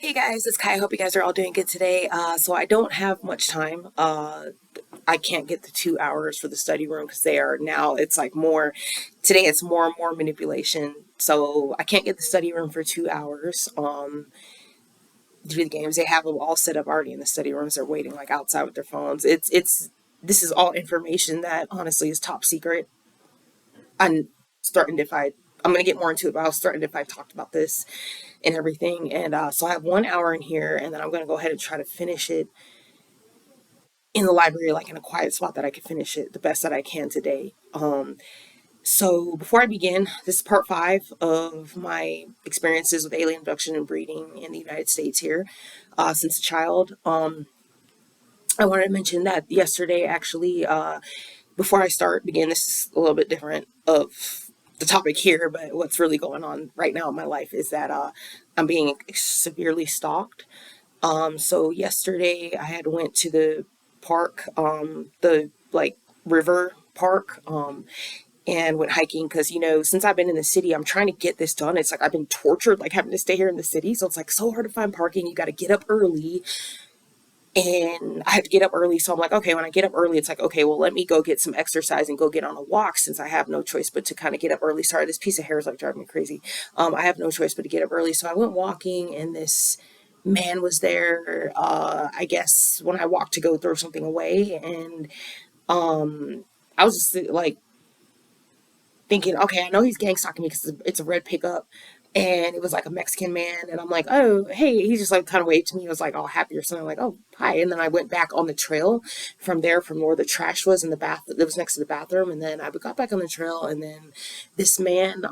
Hey guys, it's Kai. I hope you guys are all doing good today. So I don't have much time. I can't get the 2 hours for the study room because they are now, it's like more, today it's more and more manipulation. So I can't get the study room for 2 hours. To do the games. They have them all set up already in the study rooms. They're waiting like outside with their phones. This is all information that honestly is top secret. I'm starting if I, I'm going to get more into it, but I was starting if I talked about this and everything. And so I have 1 hour in here, and then I'm going to go ahead and try to finish it in the library, like in a quiet spot that I can finish it the best that I can today. So before I begin, this is part 5 of my experiences with alien abduction and breeding in the United States here since a child. I wanted to mention that yesterday, actually, before I begin, this is a little bit different of the topic here, but what's really going on right now in my life is that I'm being severely stalked. So yesterday I had went to the park, the like river park, and went hiking because since I've been in the city, I'm trying to get this done. It's like I've been tortured, like having to stay here in the city, so it's like so hard to find parking. You got to get up early, and I have to get up early. So I'm like, okay, when I get up early, it's like, okay, well, let me go get some exercise and go get on a walk since I have no choice but to kind of get up early. Sorry, this piece of hair is like driving me crazy. I have no choice but to get up early. So I went walking, and this man was there, I guess, when I walked to go throw something away. And I was just like thinking, okay, I know he's gang stalking me because it's a red pickup. And it was like a Mexican man. And I'm like, oh, hey, he just like kind of waved to me. He was like all happy or something. I'm like, oh, hi. And then I went back on the trail from there, from where the trash was in the bath that was next to the bathroom. And then I got back on the trail. And then this man,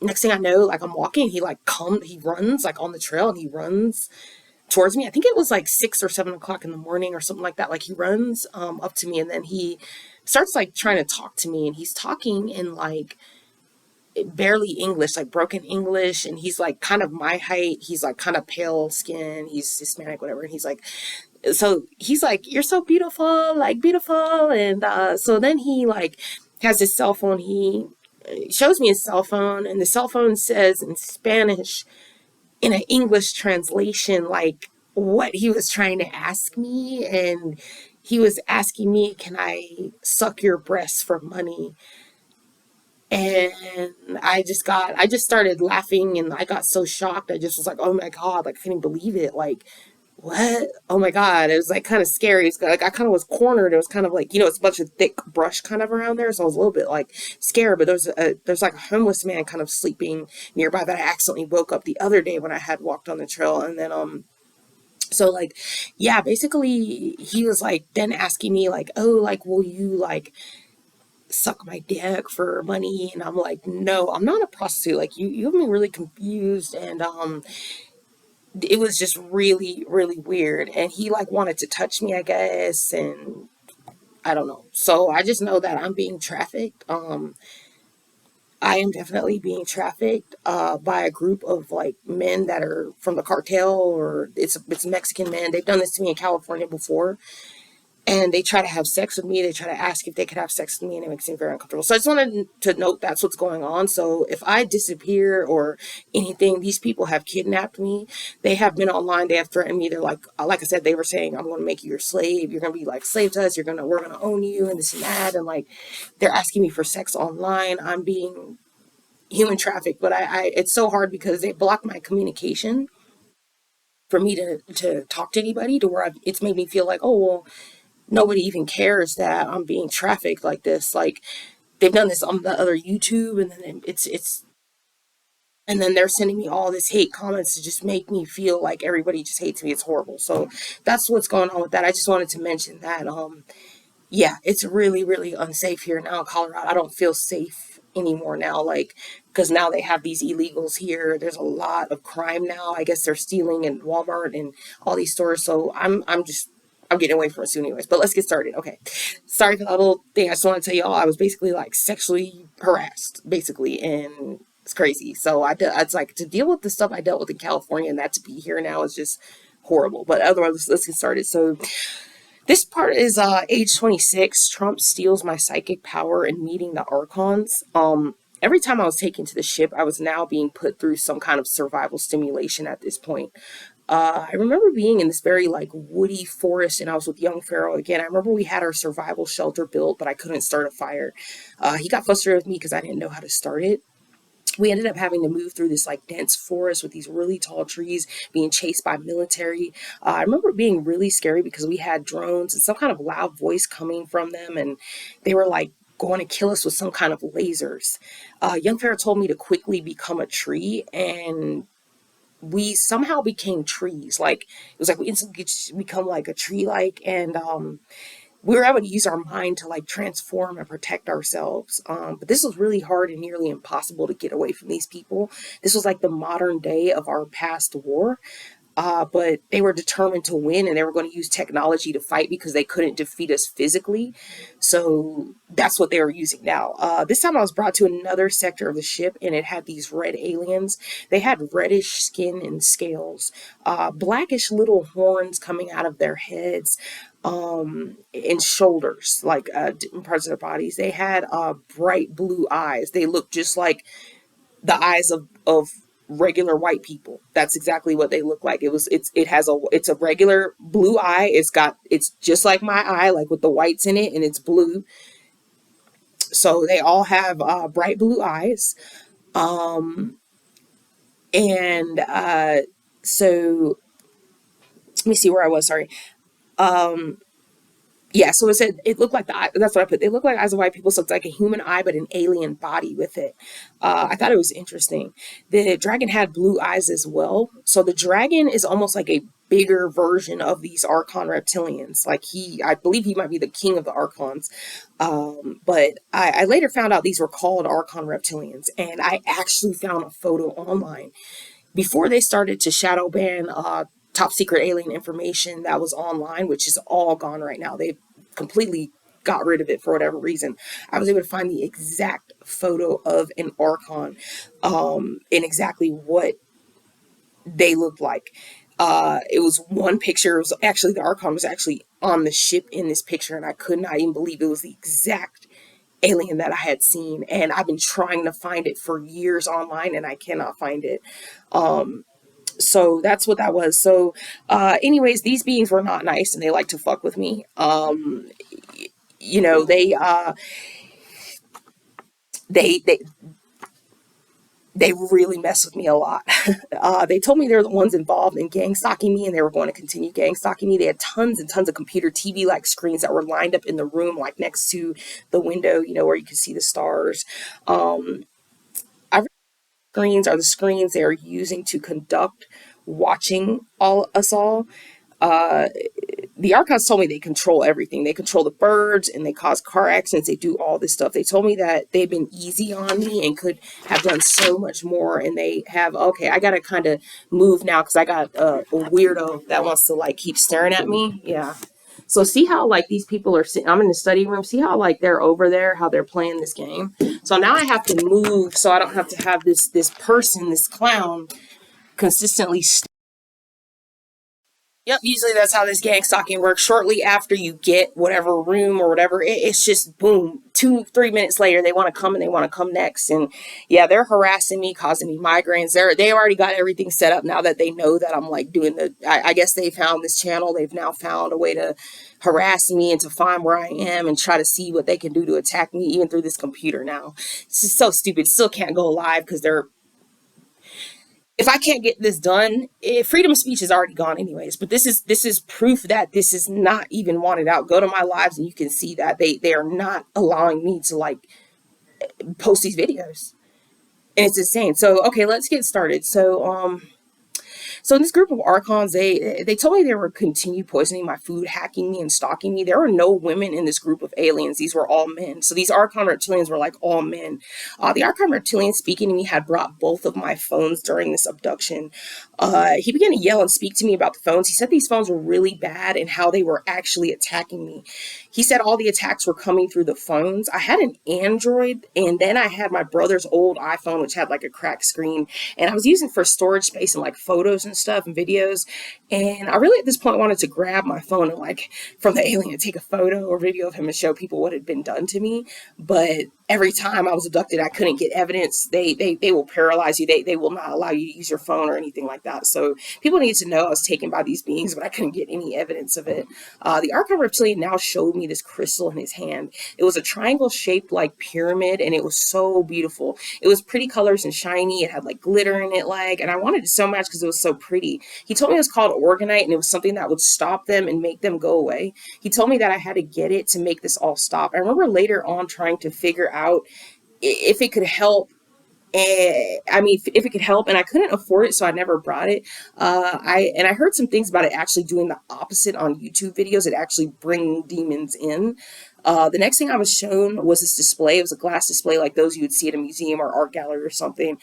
next thing I know, like I'm walking, he runs like on the trail, and he runs towards me. I think it was like 6 or 7 o'clock in the morning or something like that. Like he runs up to me, and then he starts like trying to talk to me, and he's talking in like barely English, like broken English, and he's like kind of my height. He's like kind of pale skin. He's Hispanic, whatever. And he's like, "You're so beautiful, like beautiful." And so then he like has his cell phone. He shows me his cell phone, and the cell phone says in Spanish, in an English translation, like what he was trying to ask me. And he was asking me, can I suck your breasts for money? And I just started laughing, and I got so shocked. I just was like, oh my God, like I couldn't believe it. Like, what? Oh my God. It was like kind of scary. It's like I kind of was cornered. It was kind of like, it's a bunch of thick brush kind of around there. So I was a little bit like scared, but there's like a homeless man kind of sleeping nearby that I accidentally woke up the other day when I had walked on the trail. And then, so like, yeah, basically he was like then asking me like, oh, like, will you like suck my dick for money? And I'm like, no, I'm not a prostitute. Like you have me really confused. And it was just really, really weird. And he like wanted to touch me, I guess, and I don't know. So I just know that I'm being trafficked. I am definitely being trafficked by a group of like men that are from the cartel, or it's Mexican men. They've done this to me in California before, and they try to have sex with me. They try to ask if they could have sex with me, and it makes me very uncomfortable. So I just wanted to note that's what's going on. So if I disappear or anything, these people have kidnapped me. They have been online. They have threatened me. They're like I said, they were saying, I'm going to make you your slave. You're going to be like slave to us. We're going to own you, and this and that. And like, they're asking me for sex online. I'm being human trafficked, but it's so hard because they block my communication for me to talk to anybody, to where it's made me feel like, oh, well, nobody even cares that I'm being trafficked like this. Like they've done this on the other YouTube, and then and then they're sending me all this hate comments to just make me feel like everybody just hates me. It's horrible. So that's what's going on with that. I just wanted to mention that. Yeah, it's really, really unsafe here now in Colorado. I don't feel safe anymore now, like, because now they have these illegals here. There's a lot of crime now. I guess they're stealing in Walmart and all these stores. So I'm getting away from it soon anyways. But let's get started. Okay. Sorry for that little thing. I just want to tell y'all I was basically like sexually harassed, basically, and it's crazy. So it's like to deal with the stuff I dealt with in California, and that to be here now is just horrible. But otherwise, let's get started. So this part is age 26. Trump steals my psychic power in meeting the archons. every time I was taken to the ship, I was now being put through some kind of survival stimulation at this point. I remember being in this very like woody forest, and I was with young Pharaoh again. I remember we had our survival shelter built, but I couldn't start a fire. He got frustrated with me because I didn't know how to start it. We ended up having to move through this like dense forest with these really tall trees, being chased by military. I remember it being really scary because we had drones and some kind of loud voice coming from them, and they were like going to kill us with some kind of lasers. Young Pharaoh told me to quickly become a tree, and we somehow became trees. Like it was like we instantly become like a tree like, and we were able to use our mind to like transform and protect ourselves. But this was really hard and nearly impossible to get away from these people. This was like the modern day of our past war. But they were determined to win, and they were going to use technology to fight because they couldn't defeat us physically. So that's what they were using now. This time I was brought to another sector of the ship, and it had these red aliens. They had reddish skin and scales, blackish little horns coming out of their heads, and shoulders, like different parts of their bodies. They had bright blue eyes. They looked just like the eyes of regular white people. That's exactly what they look like. It's a regular blue eye. It's just like my eye, like with the whites in it, and it's blue. So they all have bright blue eyes. And so let me see where I was. Sorry. Yeah, so it said it looked like the eye. That's what I put. They look like eyes of white people, so it's like a human eye, but an alien body with it. I thought it was interesting. The dragon had blue eyes as well. So the dragon is almost like a bigger version of these Archon reptilians. Like I believe he might be the king of the Archons. But I later found out these were called Archon reptilians, and I actually found a photo online before they started to shadow ban top secret alien information that was online, which is all gone right now. They've completely got rid of it for whatever reason. I was able to find the exact photo of an Archon, and exactly what they looked like. It was one picture. It was actually the Archon was actually on the ship in this picture, and I could not even believe it was the exact alien that I had seen. And I've been trying to find it for years online, and I cannot find it. So that's what that was. So anyways, these beings were not nice, and they like to fuck with me. You know, they they really mess with me a lot. They told me they're the ones involved in gang stalking me, and they were going to continue gang stalking me. They had tons and tons of computer TV like screens that were lined up in the room, like next to the window, you know, where you could see the stars. I Screens are the screens they are using to conduct watching all. The archives told me they control everything. They control the birds, and they cause car accidents. They do all this stuff. They told me that they've been easy on me and could have done so much more. And they have, okay, I got to kind of move now because I got a weirdo that wants to like keep staring at me. Yeah. So see how like these people are sitting, I'm in the study room. See how like they're over there, how they're playing this game. So now I have to move so I don't have to have this person, this clown, consistently. Yep, usually that's how this gang stalking works. Shortly after you get whatever room or whatever, it's just boom, 2, 3 minutes later, they want to come and they want to come next. And yeah, they're harassing me, causing me migraines. They already got everything set up now that they know that I'm like doing I guess they found this channel. They've now found a way to harass me and to find where I am and try to see what they can do to attack me, even through this computer now. It's just so stupid. Still can't go live because if I can't get this done, freedom of speech is already gone anyways. But this is proof that this is not even wanted out. Go to my lives and you can see that they are not allowing me to like post these videos, and it's insane. So okay, let's get started. So in this group of archons, they told me they were continue poisoning my food, hacking me, and stalking me. There were no women in this group of aliens. These were all men. So these archon reptilians were like all men. The archon reptilian speaking to me had brought both of my phones during this abduction. He began to yell and speak to me about the phones. He said these phones were really bad and how they were actually attacking me. He said all the attacks were coming through the phones. I had an Android, and then I had my brother's old iPhone, which had like a cracked screen, and I was using it for storage space and like photos and stuff and videos. And I really at this point wanted to grab my phone and like from the alien take a photo or video of him and show people what had been done to me. But every time I was abducted, I couldn't get evidence. They will paralyze you. They will not allow you to use your phone or anything like that. So people need to know I was taken by these beings, but I couldn't get any evidence of it. The archon reptilian now showed me this crystal in his hand. It was a triangle shaped like pyramid, and it was so beautiful. It was pretty colors and shiny. It had like glitter in it, like, and I wanted it so much because it was so pretty. He told me it was called organite, and it was something that would stop them and make them go away. He told me that I had to get it to make this all stop. I remember later on trying to figure out if it could help. I mean, if it could help, and I couldn't afford it, so I never brought it. I heard some things about it actually doing the opposite on YouTube videos. It actually bringing demons in. The next thing I was shown was this display. It was a glass display like those you would see at a museum or art gallery or something.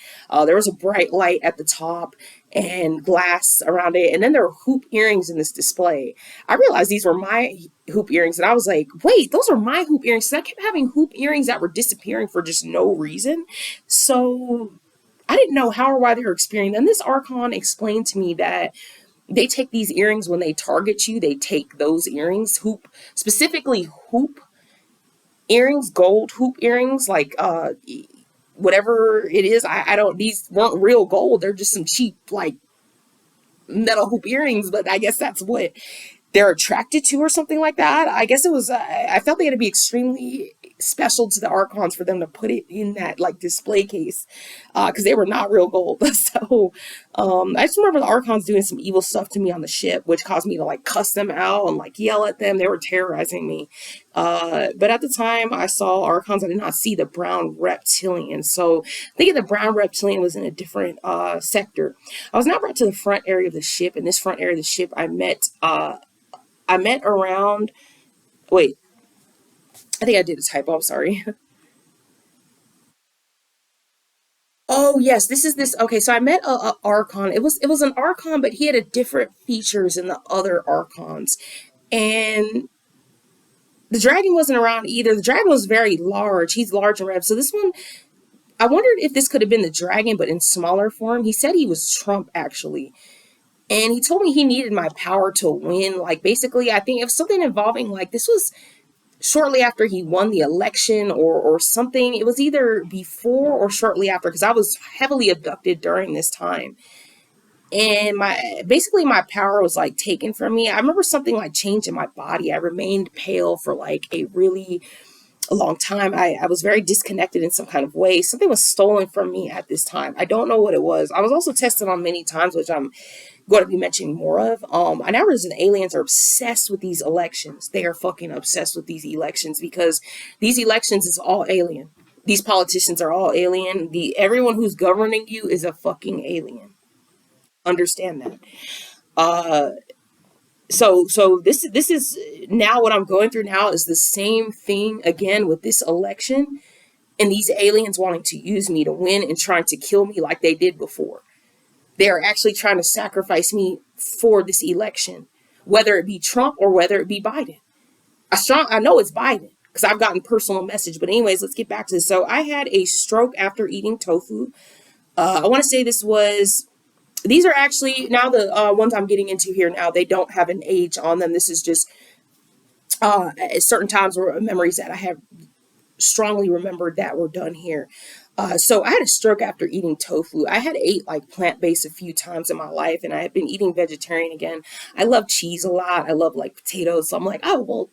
There was a bright light at the top and glass around it, and then there were hoop earrings in this display. I realized these were my hoop earrings, and I was like, wait, those are my hoop earrings. So I kept having hoop earrings that were disappearing for just no reason. So I didn't know how or why they were experiencing them. This archon explained to me that they take these earrings when they target you. They take those earrings, specifically hoop earrings, gold hoop earrings, like whatever it is. I don't, these weren't real gold. They're just some cheap like metal hoop earrings, but I guess that's what they're attracted to or something like that. I guess it was, I felt they had to be extremely special to the archons for them to put it in that like display case, because they were not real gold. So I just remember the archons doing some evil stuff to me on the ship, which caused me to like cuss them out and like yell at them. They were terrorizing me. But at the time I saw archons, I did not see the brown reptilian. So thinking the brown reptilian was in a different sector. I was now brought to the front area of the ship. In this front area of the ship, I met around, wait, I think I did a typo, I'm sorry. Oh yes, this is this. Okay, so I met a archon. It was an archon, but he had a different features than the other archons. And the dragon wasn't around either. The dragon was very large. He's large and red. So this one, I wondered if this could have been the dragon, but in smaller form. He said he was Trump actually. And he told me he needed my power to win. Like basically, I think it was something involving like this was shortly after he won the election or something. It was either before or shortly after because I was heavily abducted during this time. And my power was like taken from me. I remember something like changed in my body. I remained pale for like a long time. I was very disconnected in some kind of way. Something was stolen from me at this time. I don't know what it was. I was also tested on many times, which I'm going to be mentioning more of. I now realize the aliens are obsessed with these elections. They are fucking obsessed with these elections because these elections is all alien. These politicians are all alien. Everyone who's governing you is a fucking alien. Understand that. Uh, so this is now what I'm going through now is the same thing again with this election and these aliens wanting to use me to win and trying to kill me like they did before. They are actually trying to sacrifice me for this election, whether it be Trump or whether it be Biden. I know it's Biden because I've gotten personal message. But anyways, let's get back to this. So I had a stroke after eating tofu. I want to say these are actually now the ones I'm getting into here now. They don't have an age on them. This is just at certain times or memories that I have strongly remembered that were done here. So I had a stroke after eating tofu. I had ate like plant-based a few times in my life, and I had been eating vegetarian again. I love cheese a lot. I love like potatoes. So I'm like, oh well,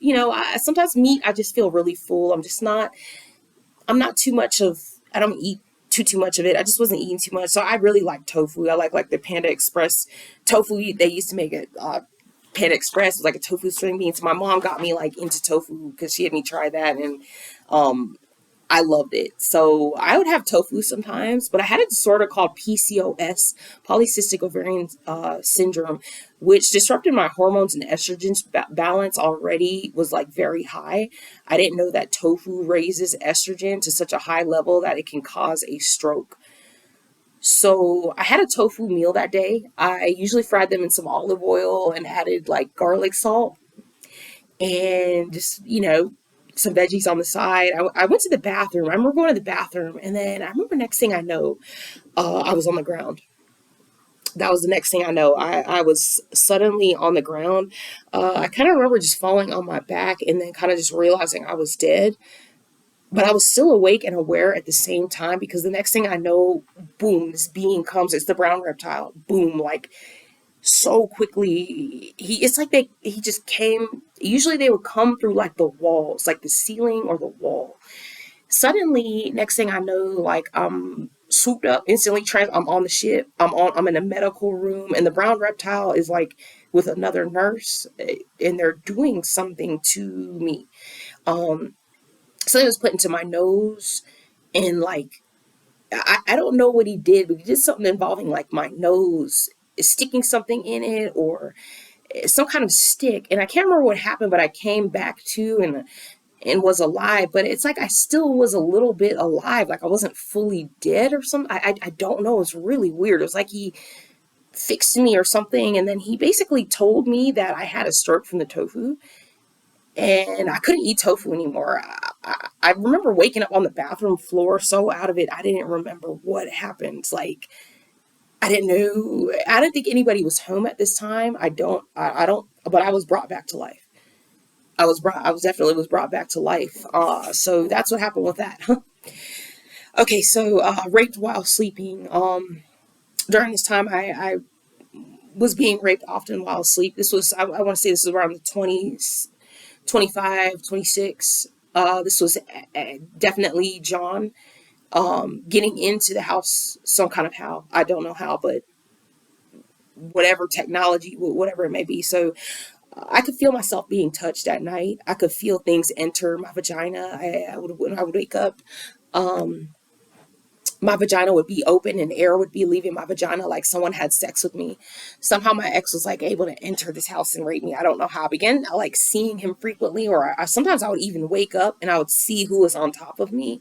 sometimes meat I just feel really full. I'm not too much of. I don't eat too much of it. I just wasn't eating too much. So I really like tofu. I like the Panda Express tofu. They used to make it. Panda Express was like a tofu string bean. So my mom got me like into tofu because she had me try that, and I loved it. So I would have tofu sometimes, but I had a disorder called PCOS, polycystic ovarian syndrome, which disrupted my hormones and estrogen balance already was like very high. I didn't know that tofu raises estrogen to such a high level that it can cause a stroke. So I had a tofu meal that day. I usually fried them in some olive oil and added like garlic salt and just, some veggies on the side. I went to the bathroom. I remember going to the bathroom, and then I remember next thing I know, I was on the ground. That was the next thing I know. I was suddenly on the ground. I kind of remember just falling on my back and then kind of just realizing I was dead. But I was still awake and aware at the same time, because the next thing I know, boom, this being comes. It's the brown reptile. Boom, like so quickly. It's like he just came. Usually they would come through like the walls, like the ceiling or the wall. Suddenly, next thing I know, like I'm swooped up, instantly I'm on the ship. I'm in a medical room, and the brown reptile is like with another nurse, and they're doing something to me. Um, Something was put into my nose, and like I don't know what he did, but he did something involving like my nose sticking something in it, or some kind of stick. And I can't remember what happened, but I came back to and was alive. But it's like I still was a little bit alive, like I wasn't fully dead or something. I don't know. It was really weird. It was like he fixed me or something, and then he basically told me that I had a stroke from the tofu, and I couldn't eat tofu anymore. I remember waking up on the bathroom floor so out of it, I didn't remember what happened. Like, I didn't know. I didn't think anybody was home at this time. I don't, but I was brought back to life. I was definitely was brought back to life. So that's what happened with that. Okay, so raped while sleeping. During this time, I was being raped often while asleep. This was, I want to say this was around the 20s, 25, 26. This was definitely John getting into the house some kind of how. I don't know how, but whatever technology, whatever it may be. So I could feel myself being touched at night. I could feel things enter my vagina. When I would wake up, um, my vagina would be open and air would be leaving my vagina like someone had sex with me. Somehow my ex was like able to enter this house and rape me. I don't know how. I began like seeing him frequently, or sometimes I would even wake up and I would see who was on top of me.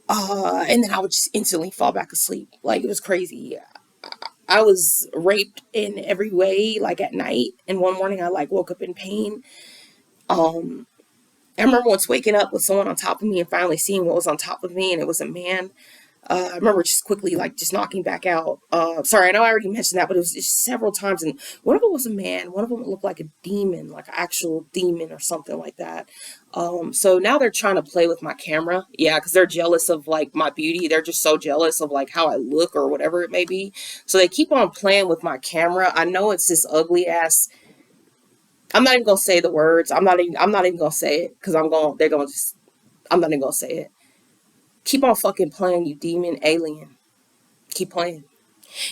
And then I would just instantly fall back asleep. Like, it was crazy. I was raped in every way, like at night. And one morning I like woke up in pain. Um, I remember once waking up with someone on top of me and finally seeing what was on top of me, and it was a man. I remember just quickly, like, just knocking back out. Sorry, I know I already mentioned that, but it was just several times. And one of them was a man. One of them looked like a demon, like an actual demon or something like that. So now they're trying to play with my camera. Yeah, because they're jealous of, like, my beauty. They're just so jealous of, like, how I look or whatever it may be. So they keep on playing with my camera. I know it's this ugly ass. I'm not even going to say the words. I'm not even going to say it because I'm not even going to say it. Keep on fucking playing, you demon alien. Keep playing.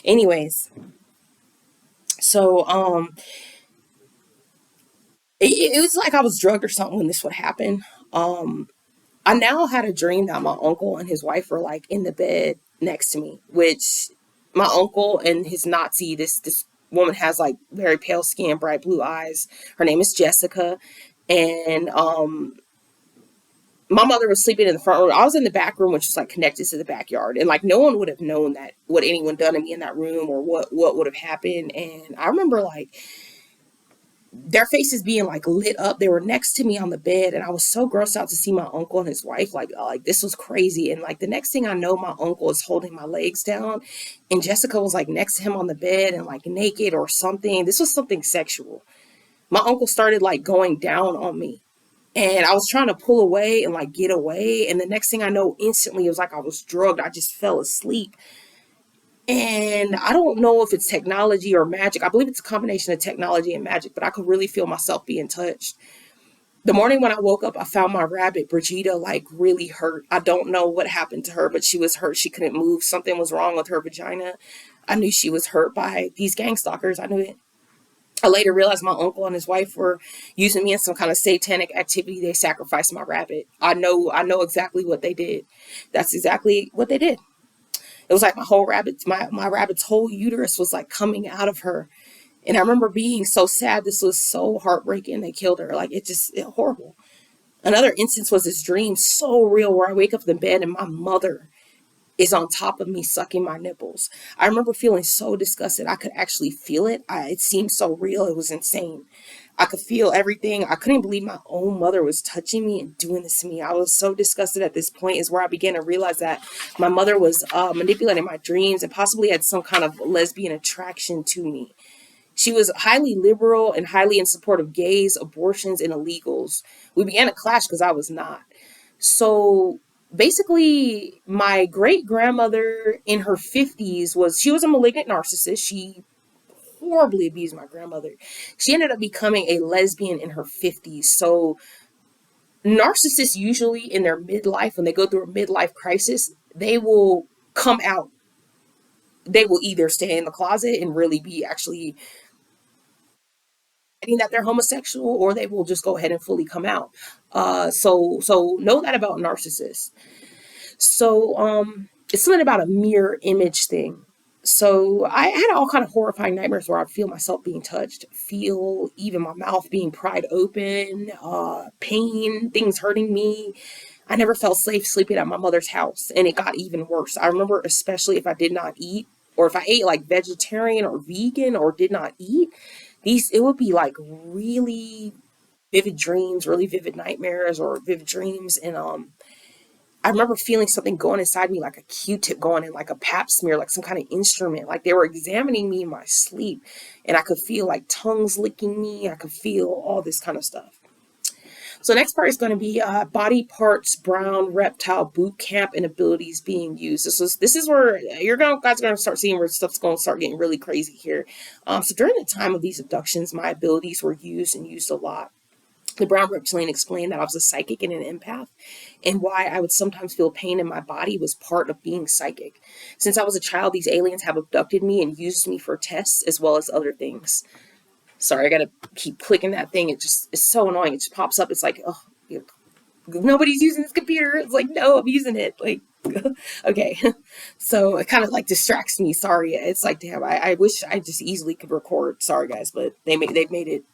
Anyways, so it was like I was drugged or something when this would happen. Um, I now had a dream that my uncle and his wife were like in the bed next to me, which my uncle and his Nazi, this woman has like very pale skin, bright blue eyes. Her name is Jessica, and my mother was sleeping in the front room. I was in the back room, which was like connected to the backyard, and like no one would have known that what anyone done to me in that room or what would have happened. And I remember like their faces being like lit up. They were next to me on the bed, and I was so grossed out to see my uncle and his wife. Like this was crazy. And like the next thing I know, my uncle is holding my legs down, and Jessica was like next to him on the bed and like naked or something. This was something sexual. My uncle started like going down on me. And I was trying to pull away and like get away. And the next thing I know, instantly, it was like I was drugged. I just fell asleep. And I don't know if it's technology or magic. I believe it's a combination of technology and magic, but I could really feel myself being touched. The morning when I woke up, I found my rabbit, Brigida, like really hurt. I don't know what happened to her, but she was hurt. She couldn't move. Something was wrong with her vagina. I knew she was hurt by these gang stalkers. I knew it. I later realized my uncle and his wife were using me in some kind of satanic activity. They sacrificed my rabbit. I know exactly what they did. That's exactly what they did. It was like my rabbit's whole uterus was like coming out of her. And I remember being so sad. This was so heartbreaking. They killed her. Like it horrible. Another instance was this dream so real where I wake up in bed and my mother is on top of me sucking my nipples. I remember feeling so disgusted. I could actually feel it. It seemed so real. It was insane. I could feel everything. I couldn't believe my own mother was touching me and doing this to me. I was so disgusted at this point is where I began to realize that my mother was manipulating my dreams and possibly had some kind of lesbian attraction to me. She was highly liberal and highly in support of gays, abortions, and illegals. We began to clash because I was not. So basically, my great grandmother in her 50s she was a malignant narcissist. She horribly abused my grandmother. She ended up becoming a lesbian in her 50s. So narcissists usually in their midlife, when they go through a midlife crisis, they will come out. They will either stay in the closet and really be actually admitting that they're homosexual, or they will just go ahead and fully come out. So know that about narcissists. So it's something about a mirror image thing. So I had all kind of horrifying nightmares where I'd feel myself being touched, feel even my mouth being pried open, pain, things hurting me. I never felt safe sleeping at my mother's house, and it got even worse. I remember, especially if I did not eat, or if I ate like vegetarian or vegan or did not eat, it would be like really vivid dreams, really vivid nightmares or vivid dreams. And I remember feeling something going inside me, like a Q-tip going in, like a pap smear, like some kind of instrument, like they were examining me in my sleep, and I could feel like tongues licking me. I could feel all this kind of stuff. So next part is going to be body parts, brown, reptile, boot camp, and abilities being used. This is where guys are going to start seeing where stuff's going to start getting really crazy here. So during the time of these abductions, my abilities were used and used a lot. The brown reptilian explained that I was a psychic and an empath, and why I would sometimes feel pain in my body was part of being psychic. Since I was a child, these aliens have abducted me and used me for tests as well as other things. Sorry, I gotta keep clicking that thing. It's so annoying. It just pops up. It's like, oh, nobody's using this computer. It's like, no, I'm using it. Like, okay. So it kind of like distracts me. Sorry. It's like, damn, I wish I just easily could record. Sorry, guys, but they've made it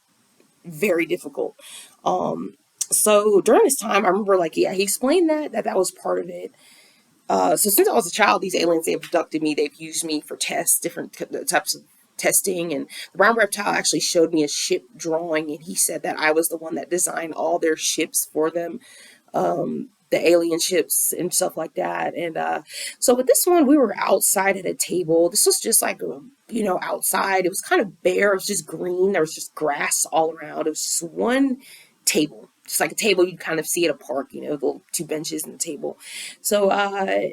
very difficult. So during this time, I remember, like, yeah, he explained that was part of it. So since I was a child, these aliens, they've abducted me. They've used me for tests, different types of testing. And the brown reptile actually showed me a ship drawing, and he said that I was the one that designed all their ships for them, the alien ships and stuff like that. And so with this one, we were outside at a table. This was just like, outside. It was kind of bare. It was just green. There was just grass all around. It was just one table, just like a table you'd kind of see at a park, the little two benches and the table. So I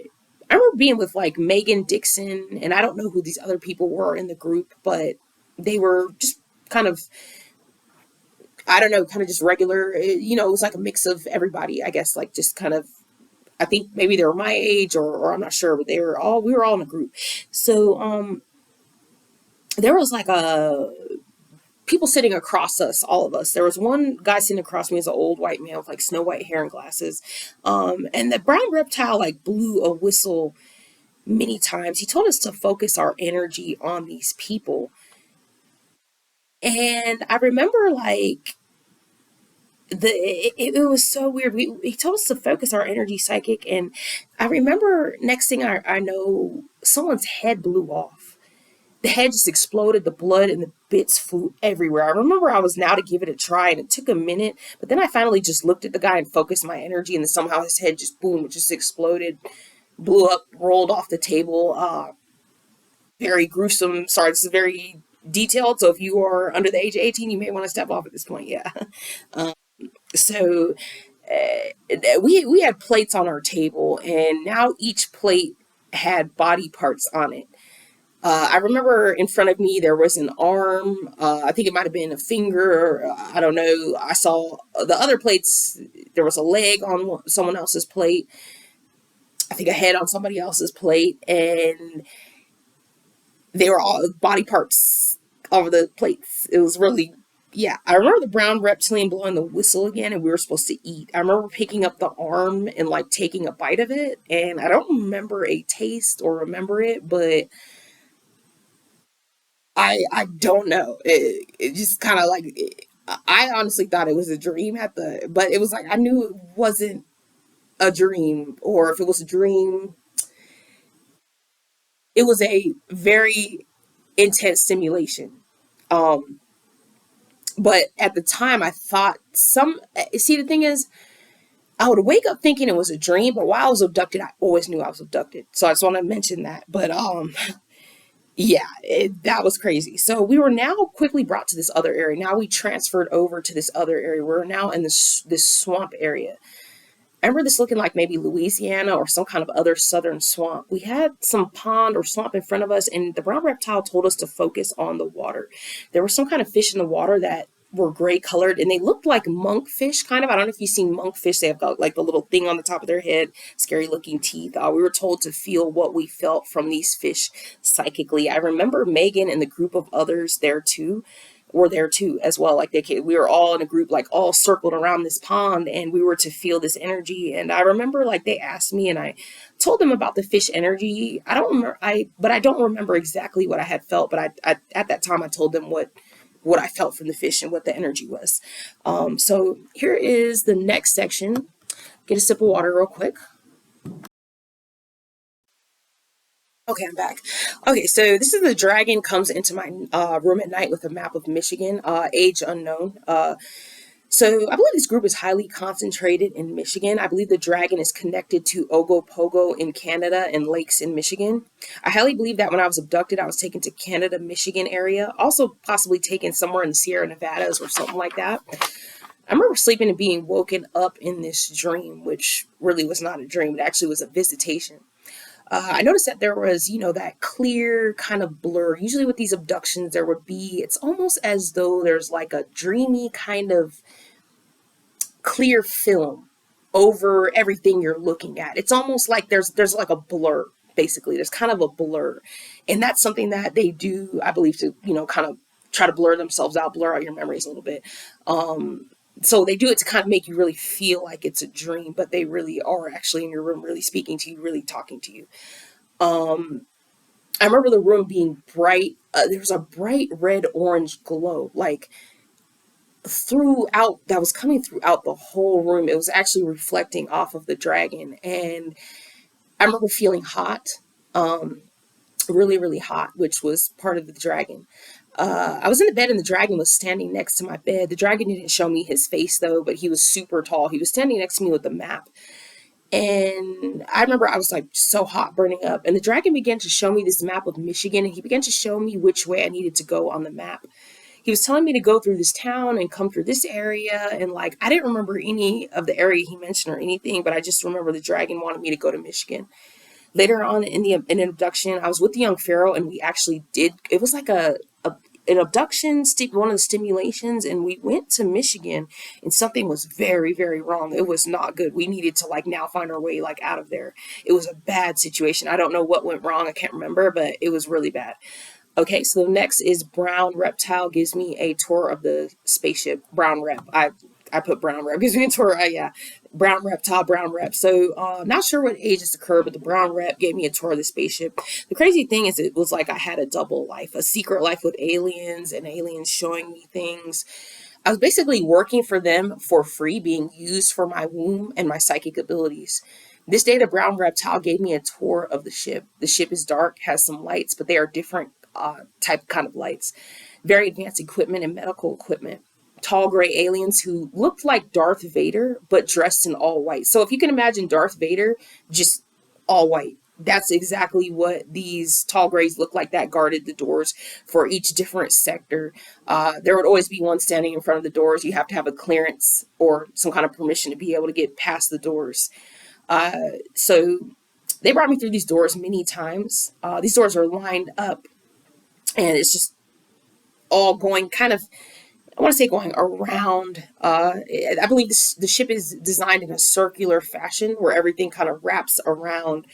remember being with like Megan Dixon, and I don't know who these other people were in the group, but they were just kind of, I don't know, kind of just regular, it was like a mix of everybody, I guess, like just kind of, I think maybe they were my age, or I'm not sure, but we were all in a group. So there was like people sitting across us, all of us. There was one guy sitting across me, as an old white man with like snow white hair and glasses. And the brown reptile like blew a whistle many times. He told us to focus our energy on these people. And I remember like it was so weird. He told us to focus our energy, psychic. And I remember next thing I know, someone's head blew off. The head just exploded, the blood and the bits flew everywhere. I remember I was now to give it a try, and it took a minute, but then I finally just looked at the guy and focused my energy, and then somehow his head just, boom, it just exploded, blew up, rolled off the table. Very gruesome. Sorry, this is very detailed, so if you are under the age of 18, you may want to step off at this point, yeah. So we had plates on our table, and now each plate had body parts on it. I remember in front of me there was an arm. I think it might have been a finger. I don't know. I saw the other plates. There was a leg on someone else's plate. I think a head on somebody else's plate, and they were all body parts over the plates. It was really, yeah. I remember the brown reptilian blowing the whistle again, and we were supposed to eat. I remember picking up the arm and like taking a bite of it, and I don't remember a taste or remember it, but I don't know. It just kind of like, I honestly thought it was a dream but it was like I knew it wasn't a dream, or if it was a dream, it was a very intense simulation. Um, but at the time, I thought see, the thing is, I would wake up thinking it was a dream, but while I was abducted, I always knew I was abducted. So I just want to mention that. But yeah, that was crazy. So we were now quickly brought to this other area. Now we transferred over to this other area. We're now in this swamp area. I remember this looking like maybe Louisiana or some kind of other southern swamp. We had some pond or swamp in front of us, and the brown reptile told us to focus on the water. There was some kind of fish in the water that were gray colored, and they looked like monkfish, kind of. I don't know if you've seen monkfish. They have got like the little thing on the top of their head, scary looking teeth. We were told to feel what we felt from these fish psychically. I remember Megan and the group of others there too were there too as well. Like we were all in a group, like all circled around this pond, and we were to feel this energy. And I remember like they asked me, and I told them about the fish energy. I don't remember, but I don't remember exactly what I had felt. But I at that time I told them what I felt from the fish and what the energy was. So here is the next section. Get a sip of water real quick. Okay, I'm back. Okay, so this is the dragon comes into my room at night with a map of Michigan, age unknown. So I believe this group is highly concentrated in Michigan. I believe the dragon is connected to Ogopogo in Canada and lakes in Michigan. I highly believe that when I was abducted, I was taken to Canada, Michigan area, also possibly taken somewhere in the Sierra Nevadas or something like that. I remember sleeping and being woken up in this dream, which really was not a dream. It actually was a visitation. I noticed that there was, that clear kind of blur. Usually with these abductions, there would be, it's almost as though there's like a dreamy kind of clear film over everything you're looking at. It's almost like there's like a blur, basically. There's kind of a blur. And that's something that they do, I believe, to, kind of try to blur themselves out, blur out your memories a little bit. So they do it to kind of make you really feel like it's a dream, but they really are actually in your room, really speaking to you, really talking to you. I remember the room being bright. There was a bright red orange glow, like throughout, that was coming throughout the whole room. It was actually reflecting off of the dragon. And I remember feeling hot, really, really hot, which was part of the dragon. I was in the bed and the dragon was standing next to my bed. The dragon didn't show me his face though, but he was super tall. He was standing next to me with the map. And I remember I was like so hot, burning up. And the dragon began to show me this map of Michigan, and he began to show me which way I needed to go on the map. He was telling me to go through this town and come through this area. And like, I didn't remember any of the area he mentioned or anything, but I just remember the dragon wanted me to go to Michigan. Later on in an abduction, I was with the young pharaoh, and we actually did, it was like an abduction, one of the stimulations, and we went to Michigan, and something was very, very wrong. It was not good. We needed to like now find our way like out of there. It was a bad situation. I don't know what went wrong. I can't remember, but it was really bad. Okay, so next is Brown Reptile gives me a tour of the spaceship. Brown Rep. I put Brown Rep. Gives me a tour. Yeah. Brown Reptile, Brown Rep. So not sure what age this occurred, but the Brown Rep gave me a tour of the spaceship. The crazy thing is it was like I had a double life, a secret life with aliens and aliens showing me things. I was basically working for them for free, being used for my womb and my psychic abilities. This day, the Brown Reptile gave me a tour of the ship. The ship is dark, has some lights, but they are different kind of lights. Very advanced equipment and medical equipment. Tall gray aliens who looked like Darth Vader, but dressed in all white. So if you can imagine Darth Vader, just all white. That's exactly what these tall grays look like that guarded the doors for each different sector. There would always be one standing in front of the doors. You have to have a clearance or some kind of permission to be able to get past the doors. So they brought me through these doors many times. These doors are lined up, and it's just all going kind of, I want to say going around. I believe the ship is designed in a circular fashion where everything kind of wraps around.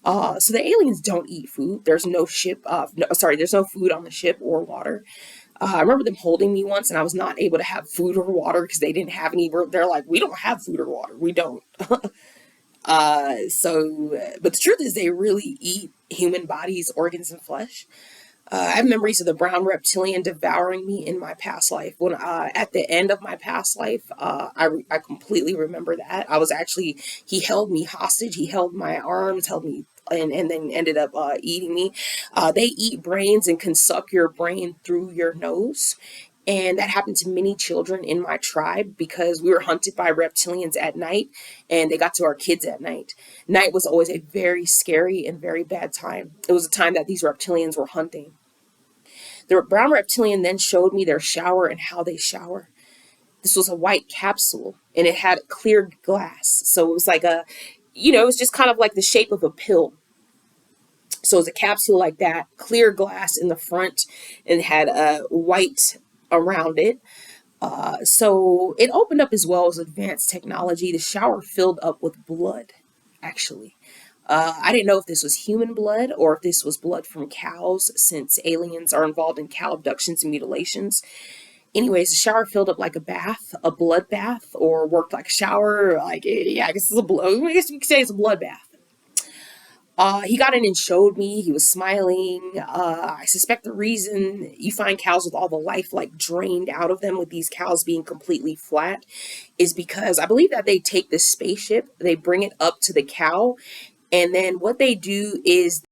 So the aliens don't eat food. There's no there's no food on the ship or water. I remember them holding me once, and I was not able to have food or water because they didn't have any. They're like, we don't have food or water. We don't. But the truth is they really eat human bodies, organs, and flesh. I have memories of the brown reptilian devouring me in my past life. When at the end of my past life, I completely remember that. He held me hostage. He held my arms, held me, and then ended up eating me. They eat brains and can suck your brain through your nose. And that happened to many children in my tribe because we were hunted by reptilians at night, and they got to our kids at night. Night was always a very scary and very bad time. It was a time that these reptilians were hunting. The brown reptilian then showed me their shower and how they shower. This was a white capsule and it had clear glass. So it was like a, it was just kind of like the shape of a pill. So it was a capsule like that, clear glass in the front, and had a white around it. So it opened up as well as advanced technology. The shower filled up with blood, actually. I didn't know if this was human blood or if this was blood from cows, since aliens are involved in cow abductions and mutilations. Anyways, the shower filled up like a bath, a blood bath, or worked like a shower. Like, yeah, I guess it's a blood. I guess you could say it's a blood bath. He got in and showed me. He was smiling. I suspect the reason you find cows with all the life like drained out of them, with these cows being completely flat, is because I believe that they take this spaceship, they bring it up to the cow, and then what they do is